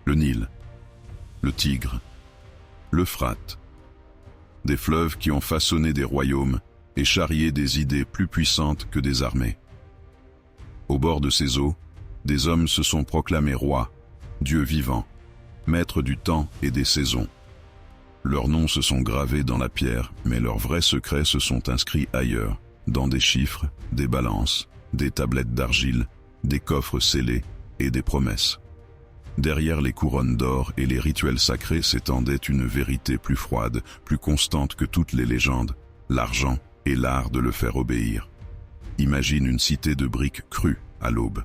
Le Nil, le Tigre, l'Euphrate, des fleuves qui ont façonné des royaumes et charrié des idées plus puissantes que des armées. Au bord de ces eaux, des hommes se sont proclamés rois, dieux vivants, maîtres du temps et des saisons. Leurs noms se sont gravés dans la pierre, mais leurs vrais secrets se sont inscrits ailleurs, dans des chiffres, des balances, des tablettes d'argile, des coffres scellés et des promesses. Derrière les couronnes d'or et les rituels sacrés s'étendait une vérité plus froide, plus constante que toutes les légendes, l'argent et l'art de le faire obéir. Imagine une cité de briques crues à l'aube.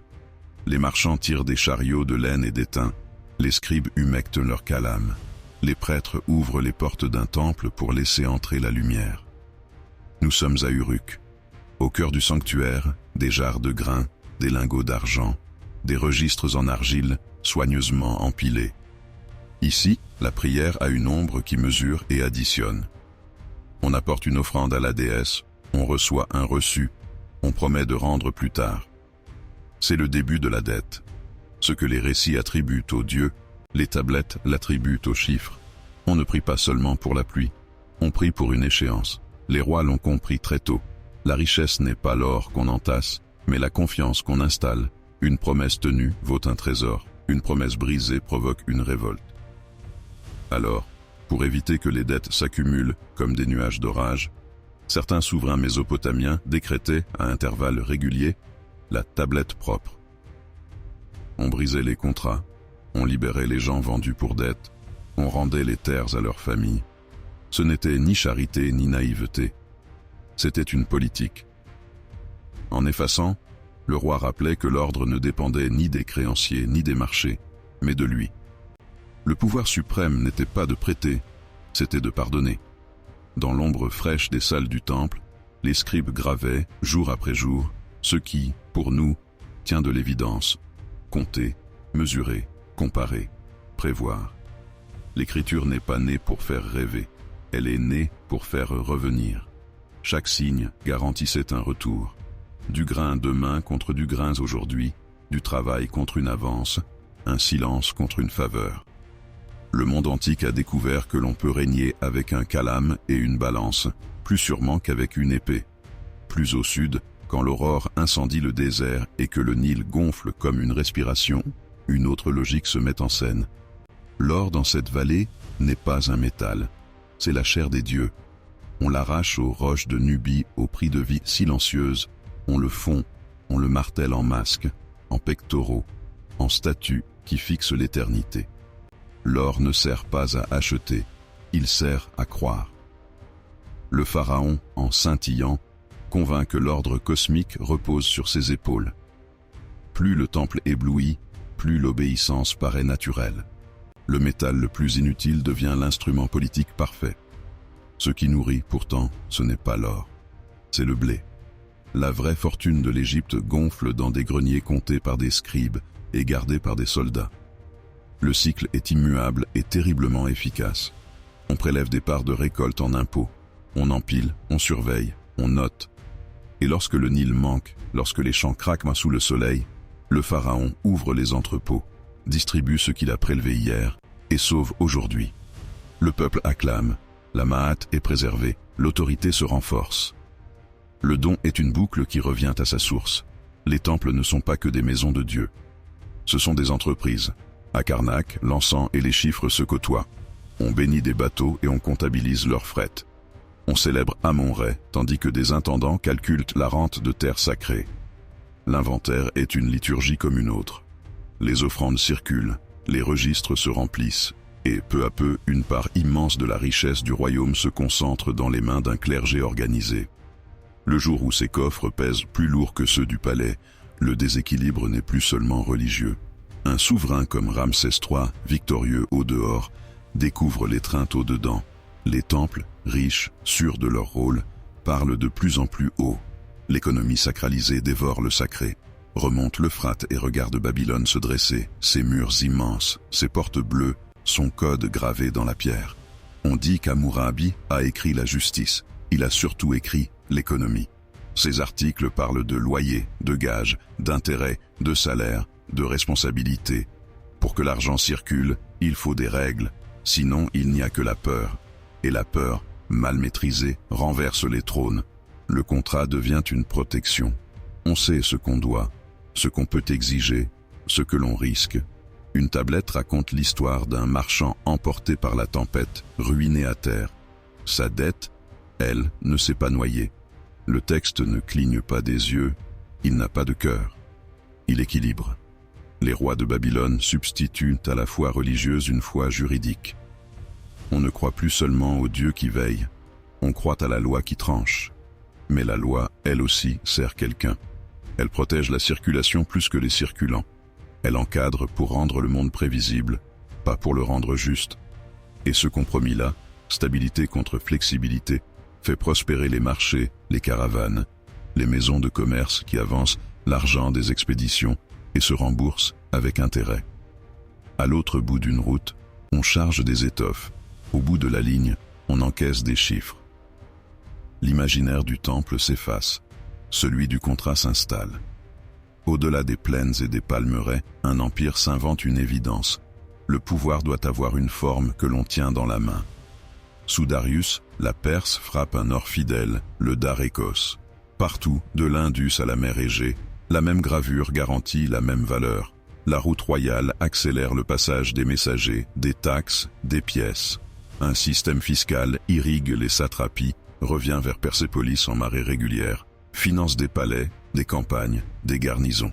Les marchands tirent des chariots de laine et d'étain, les scribes humectent leurs calames, les prêtres ouvrent les portes d'un temple pour laisser entrer la lumière. Nous sommes à Uruk. Au cœur du sanctuaire, des jarres de grains, des lingots d'argent, des registres en argile soigneusement empilés. Ici, la prière a une ombre qui mesure et additionne. On apporte une offrande à la déesse, on reçoit un reçu, on promet de rendre plus tard. C'est le début de la dette. Ce que les récits attribuent aux dieux, les tablettes l'attribuent aux chiffres. On ne prie pas seulement pour la pluie, on prie pour une échéance. Les rois l'ont compris très tôt. La richesse n'est pas l'or qu'on entasse, mais la confiance qu'on installe. Une promesse tenue vaut un trésor, une promesse brisée provoque une révolte. Alors, pour éviter que les dettes s'accumulent comme des nuages d'orage, certains souverains mésopotamiens décrétaient, à intervalles réguliers, la tablette propre. On brisait les contrats, on libérait les gens vendus pour dette, on rendait les terres à leurs familles. Ce n'était ni charité ni naïveté, c'était une politique. En effaçant, le roi rappelait que l'ordre ne dépendait ni des créanciers ni des marchés, mais de lui. Le pouvoir suprême n'était pas de prêter, c'était de pardonner. Dans l'ombre fraîche des salles du temple, les scribes gravaient, jour après jour, ce qui, pour nous, tient de l'évidence: compter, mesurer, comparer, prévoir. L'écriture n'est pas née pour faire rêver, elle est née pour faire revenir. Chaque signe garantissait un retour. Du grain demain contre du grain aujourd'hui, du travail contre une avance, un silence contre une faveur. Le monde antique a découvert que l'on peut régner avec un calame et une balance, plus sûrement qu'avec une épée. Plus au sud, quand l'aurore incendie le désert et que le Nil gonfle comme une respiration, une autre logique se met en scène. L'or dans cette vallée n'est pas un métal, c'est la chair des dieux. On l'arrache aux roches de Nubie au prix de vie silencieuse, on le fond, on le martèle en masques, en pectoraux, en statues qui fixent l'éternité. L'or ne sert pas à acheter, il sert à croire. Le pharaon, en scintillant, convainc que l'ordre cosmique repose sur ses épaules. Plus le temple éblouit, plus l'obéissance paraît naturelle. Le métal le plus inutile devient l'instrument politique parfait. Ce qui nourrit, pourtant, ce n'est pas l'or, c'est le blé. La vraie fortune de l'Égypte gonfle dans des greniers comptés par des scribes et gardés par des soldats. Le cycle est immuable et terriblement efficace. On prélève des parts de récolte en impôts, on empile, on surveille, on note. Et lorsque le Nil manque, lorsque les champs craquent sous le soleil, le pharaon ouvre les entrepôts, distribue ce qu'il a prélevé hier et sauve aujourd'hui. Le peuple acclame, la Ma'at est préservée, l'autorité se renforce. Le don est une boucle qui revient à sa source. Les temples ne sont pas que des maisons de Dieu. Ce sont des entreprises. À Karnak, l'encens et les chiffres se côtoient. On bénit des bateaux et on comptabilise leurs fret. On célèbre Amon-Ré, tandis que des intendants calculent la rente de terre sacrée. L'inventaire est une liturgie comme une autre. Les offrandes circulent, les registres se remplissent, et peu à peu, une part immense de la richesse du royaume se concentre dans les mains d'un clergé organisé. Le jour où ces coffres pèsent plus lourd que ceux du palais, le déséquilibre n'est plus seulement religieux. Un souverain comme Ramsès III, victorieux au dehors, découvre l'étreinte au dedans. Les temples, riches, sûrs de leur rôle, parlent de plus en plus haut. L'économie sacralisée dévore le sacré. Remonte l'Euphrate et regarde Babylone se dresser, ses murs immenses, ses portes bleues, son code gravé dans la pierre. On dit qu'Hammurabi a écrit la justice. Il a surtout écrit l'économie. Ses articles parlent de loyer, de gages, d'intérêts, de salaires, de responsabilités. Pour que l'argent circule, il faut des règles, sinon il n'y a que la peur. Et la peur, mal maîtrisée, renverse les trônes. Le contrat devient une protection. On sait ce qu'on doit, ce qu'on peut exiger, ce que l'on risque. Une tablette raconte l'histoire d'un marchand emporté par la tempête, ruiné à terre. Sa dette, elle, ne s'est pas noyée. Le texte ne cligne pas des yeux, il n'a pas de cœur. Il équilibre. Les rois de Babylone substituent à la foi religieuse une foi juridique. On ne croit plus seulement au Dieu qui veille, on croit à la loi qui tranche. Mais la loi, elle aussi, sert quelqu'un. Elle protège la circulation plus que les circulants. Elle encadre pour rendre le monde prévisible, pas pour le rendre juste. Et ce compromis-là, stabilité contre flexibilité, fait prospérer les marchés, les caravanes, les maisons de commerce qui avancent l'argent des expéditions et se remboursent avec intérêt. À l'autre bout d'une route, on charge des étoffes. Au bout de la ligne, on encaisse des chiffres. L'imaginaire du temple s'efface, celui du contrat s'installe. Au-delà des plaines et des palmeraies, un empire s'invente une évidence. Le pouvoir doit avoir une forme que l'on tient dans la main. Sous Darius, la Perse frappe un or fidèle, le Darékos. Partout, de l'Indus à la mer Égée, la même gravure garantit la même valeur. La route royale accélère le passage des messagers, des taxes, des pièces. Un système fiscal irrigue les satrapies, revient vers Persépolis en marée régulière, finance des palais, des campagnes, des garnisons.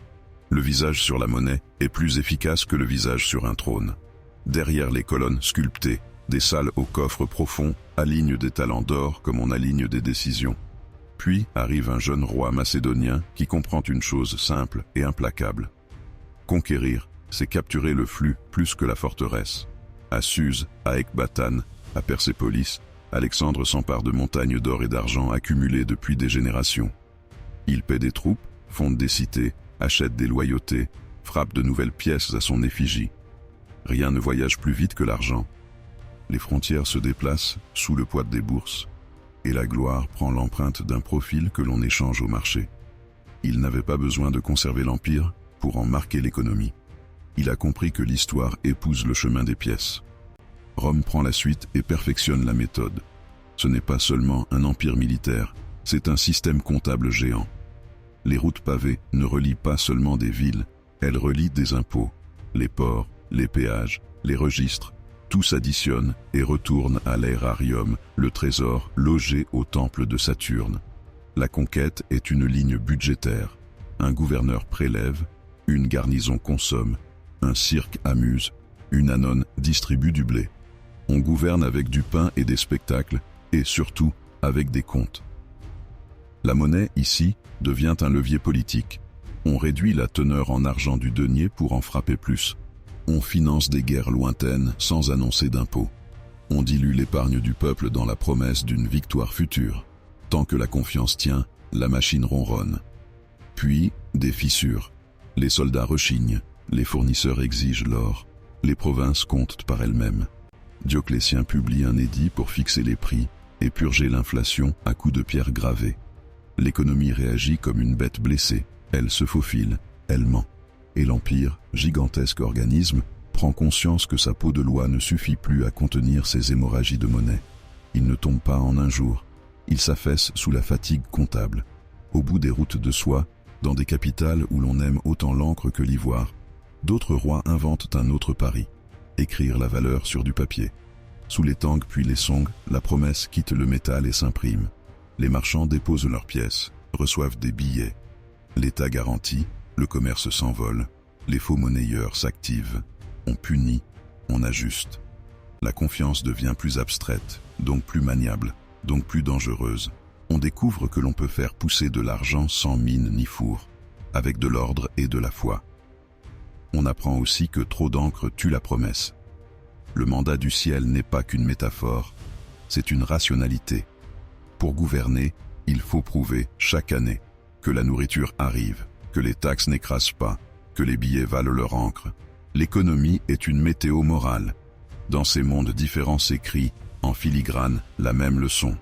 Le visage sur la monnaie est plus efficace que le visage sur un trône. Derrière les colonnes sculptées, des salles aux coffres profonds alignent des talents d'or comme on aligne des décisions. Puis arrive un jeune roi macédonien qui comprend une chose simple et implacable. Conquérir, c'est capturer le flux plus que la forteresse. À Suse, à Ecbatane, à Persépolis, Alexandre s'empare de montagnes d'or et d'argent accumulées depuis des générations. Il paie des troupes, fonde des cités, achète des loyautés, frappe de nouvelles pièces à son effigie. Rien ne voyage plus vite que l'argent. Les frontières se déplacent sous le poids des bourses, et la gloire prend l'empreinte d'un profil que l'on échange au marché. Il n'avait pas besoin de conserver l'empire pour en marquer l'économie. Il a compris que l'histoire épouse le chemin des pièces. Rome prend la suite et perfectionne la méthode. Ce n'est pas seulement un empire militaire, c'est un système comptable géant. Les routes pavées ne relient pas seulement des villes, elles relient des impôts. Les ports, les péages, les registres, tout s'additionne et retourne à l'aérarium, le trésor logé au temple de Saturne. La conquête est une ligne budgétaire. Un gouverneur prélève, une garnison consomme, un cirque amuse, une ânone distribue du blé. On gouverne avec du pain et des spectacles, et surtout avec des comptes. La monnaie, ici, devient un levier politique. On réduit la teneur en argent du denier pour en frapper plus. On finance des guerres lointaines sans annoncer d'impôts. On dilue l'épargne du peuple dans la promesse d'une victoire future. Tant que la confiance tient, la machine ronronne. Puis, des fissures. Les soldats rechignent, les fournisseurs exigent l'or, les provinces comptent par elles-mêmes. Dioclétien publie un édit pour fixer les prix et purger l'inflation à coups de pierres gravées. L'économie réagit comme une bête blessée, elle se faufile, elle ment. Et l'Empire, gigantesque organisme, prend conscience que sa peau de loi ne suffit plus à contenir ses hémorragies de monnaie. Il ne tombe pas en un jour, il s'affaisse sous la fatigue comptable. Au bout des routes de soie, dans des capitales où l'on aime autant l'encre que l'ivoire, d'autres rois inventent un autre pari, écrire la valeur sur du papier. Sous les Tang puis les Song, la promesse quitte le métal et s'imprime. Les marchands déposent leurs pièces, reçoivent des billets. L'État garantit, le commerce s'envole, les faux monnayeurs s'activent. On punit, on ajuste. La confiance devient plus abstraite, donc plus maniable, donc plus dangereuse. On découvre que l'on peut faire pousser de l'argent sans mine ni four, avec de l'ordre et de la foi. On apprend aussi que trop d'encre tue la promesse. Le mandat du ciel n'est pas qu'une métaphore, c'est une rationalité. Pour gouverner, il faut prouver, chaque année, que la nourriture arrive, que les taxes n'écrasent pas, que les billets valent leur encre. L'économie est une météo morale. Dans ces mondes différents s'écrit, en filigrane, la même leçon.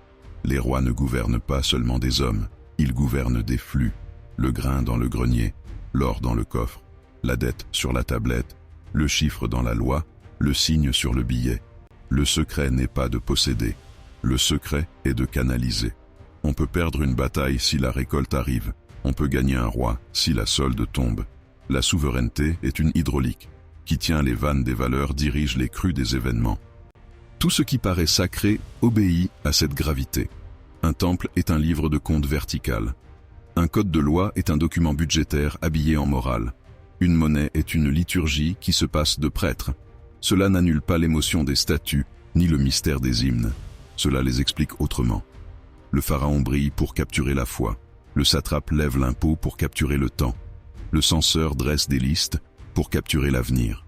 Les rois ne gouvernent pas seulement des hommes, ils gouvernent des flux. Le grain dans le grenier, l'or dans le coffre, la dette sur la tablette, le chiffre dans la loi, le signe sur le billet. Le secret n'est pas de posséder, le secret est de canaliser. On peut perdre une bataille si la récolte arrive, on peut gagner un roi si la solde tombe. La souveraineté est une hydraulique. Qui tient les vannes des valeurs dirige les crues des événements. Tout ce qui paraît sacré obéit à cette gravité. Un temple est un livre de compte vertical. Un code de loi est un document budgétaire habillé en morale. Une monnaie est une liturgie qui se passe de prêtre. Cela n'annule pas l'émotion des statues, ni le mystère des hymnes. Cela les explique autrement. Le pharaon brille pour capturer la foi. Le satrape lève l'impôt pour capturer le temps. Le censeur dresse des listes pour capturer l'avenir.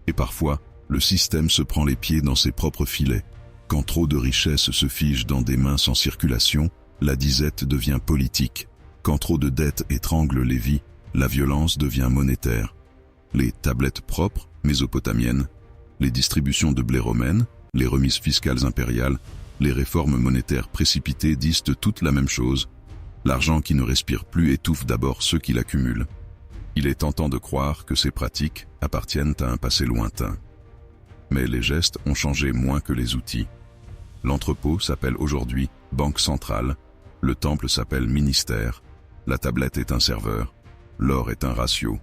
Et parfois, le système se prend les pieds dans ses propres filets. Quand trop de richesses se figent dans des mains sans circulation, la disette devient politique. Quand trop de dettes étranglent les vies, la violence devient monétaire. Les tablettes propres, mésopotamiennes, les distributions de blé romaines, les remises fiscales impériales, les réformes monétaires précipitées disent toutes la même chose. L'argent qui ne respire plus étouffe d'abord ceux qui l'accumulent. Il est tentant de croire que ces pratiques appartiennent à un passé lointain. Mais les gestes ont changé moins que les outils. L'entrepôt s'appelle aujourd'hui banque centrale, le temple s'appelle ministère, la tablette est un serveur, l'or est un ratio,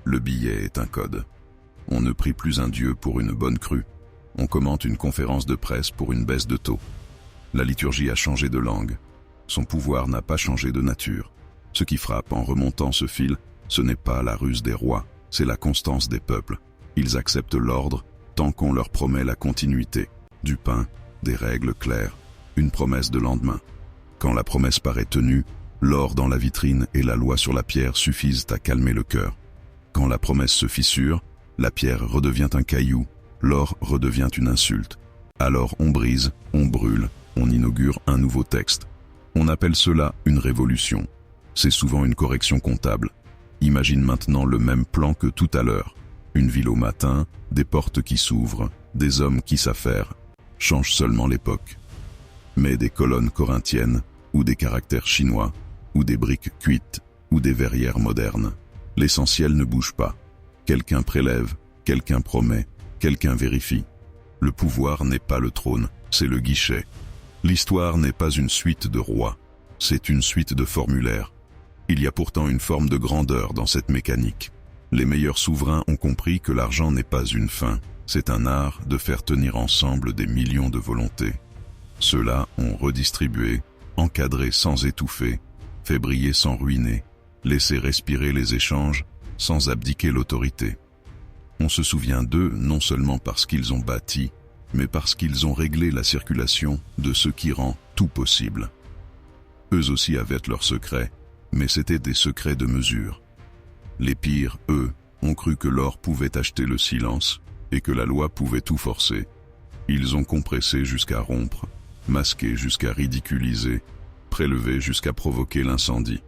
le billet est un code. On ne prie plus un dieu pour une bonne crue, on commente une conférence de presse pour une baisse de taux. La liturgie a changé de langue, son pouvoir n'a pas changé de nature. Ce qui frappe en remontant ce fil, ce n'est pas la ruse des rois, c'est la constance des peuples. Ils acceptent l'ordre tant qu'on leur promet la continuité, du pain, des règles claires, une promesse de lendemain. Quand la promesse paraît tenue, l'or dans la vitrine et la loi sur la pierre suffisent à calmer le cœur. Quand la promesse se fissure, la pierre redevient un caillou, l'or redevient une insulte. Alors on brise, on brûle, on inaugure un nouveau texte. On appelle cela une révolution. C'est souvent une correction comptable. Imagine maintenant le même plan que tout à l'heure. Une ville au matin, des portes qui s'ouvrent, des hommes qui s'affairent. Change seulement l'époque. Mais des colonnes corinthiennes, ou des caractères chinois, ou des briques cuites, ou des verrières modernes. L'essentiel ne bouge pas. Quelqu'un prélève, quelqu'un promet, quelqu'un vérifie. Le pouvoir n'est pas le trône, c'est le guichet. L'histoire n'est pas une suite de rois, c'est une suite de formulaires. Il y a pourtant une forme de grandeur dans cette mécanique. Les meilleurs souverains ont compris que l'argent n'est pas une fin, c'est un art de faire tenir ensemble des millions de volontés. Ceux-là ont redistribué, encadré sans étouffer, fait briller sans ruiner, laissé respirer les échanges sans abdiquer l'autorité. On se souvient d'eux non seulement parce qu'ils ont bâti, mais parce qu'ils ont réglé la circulation de ce qui rend tout possible. Eux aussi avaient leurs secrets, mais c'étaient des secrets de mesure. Les pires, eux, ont cru que l'or pouvait acheter le silence et que la loi pouvait tout forcer. Ils ont compressé jusqu'à rompre, masqué jusqu'à ridiculiser, prélevé jusqu'à provoquer l'incendie.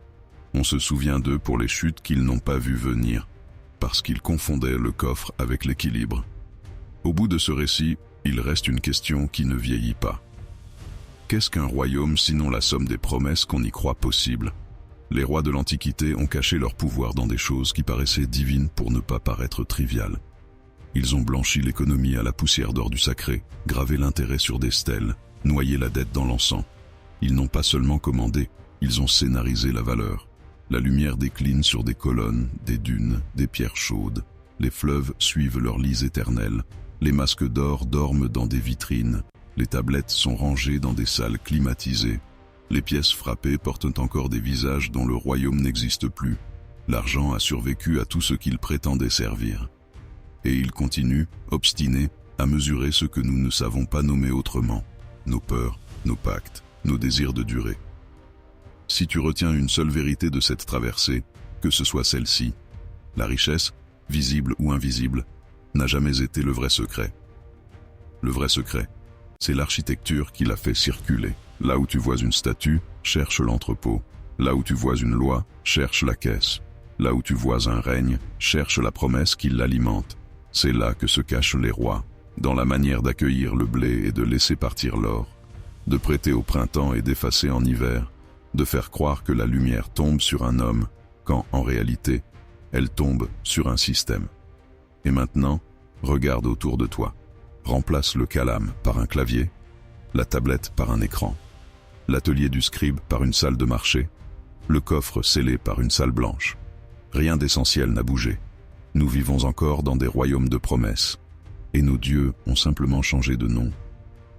On se souvient d'eux pour les chutes qu'ils n'ont pas vues venir, parce qu'ils confondaient le coffre avec l'équilibre. Au bout de ce récit, il reste une question qui ne vieillit pas. Qu'est-ce qu'un royaume sinon la somme des promesses qu'on y croit possibles ? Les rois de l'Antiquité ont caché leur pouvoir dans des choses qui paraissaient divines pour ne pas paraître triviales. Ils ont blanchi l'économie à la poussière d'or du sacré, gravé l'intérêt sur des stèles, noyé la dette dans l'encens. Ils n'ont pas seulement commandé, ils ont scénarisé la valeur. La lumière décline sur des colonnes, des dunes, des pierres chaudes. Les fleuves suivent leurs lits éternels. Les masques d'or dorment dans des vitrines. Les tablettes sont rangées dans des salles climatisées. Les pièces frappées portent encore des visages dont le royaume n'existe plus. L'argent a survécu à tout ce qu'il prétendait servir. Et il continue, obstiné, à mesurer ce que nous ne savons pas nommer autrement. Nos peurs, nos pactes, nos désirs de durée. Si tu retiens une seule vérité de cette traversée, que ce soit celle-ci, la richesse, visible ou invisible, n'a jamais été le vrai secret. Le vrai secret, c'est l'architecture qui l'a fait circuler. Là où tu vois une statue, cherche l'entrepôt. Là où tu vois une loi, cherche la caisse. Là où tu vois un règne, cherche la promesse qui l'alimente. C'est là que se cachent les rois, dans la manière d'accueillir le blé et de laisser partir l'or, de prêter au printemps et d'effacer en hiver, de faire croire que la lumière tombe sur un homme, quand, en réalité, elle tombe sur un système. Et maintenant, Regarde autour de toi. Remplace le calame par un clavier, la tablette par un écran, l'atelier du scribe par une salle de marché, le coffre scellé par une salle blanche. Rien d'essentiel n'a bougé. Nous vivons encore dans des royaumes de promesses. Et nos dieux ont simplement changé de nom.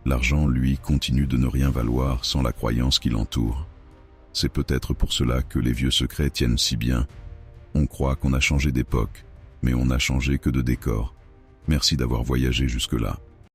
L'argent, lui, continue de ne rien valoir sans la croyance qui l'entoure. C'est peut-être pour cela que les vieux secrets tiennent si bien. On croit qu'on a changé d'époque, mais on n'a changé que de décor. Merci d'avoir voyagé jusque-là.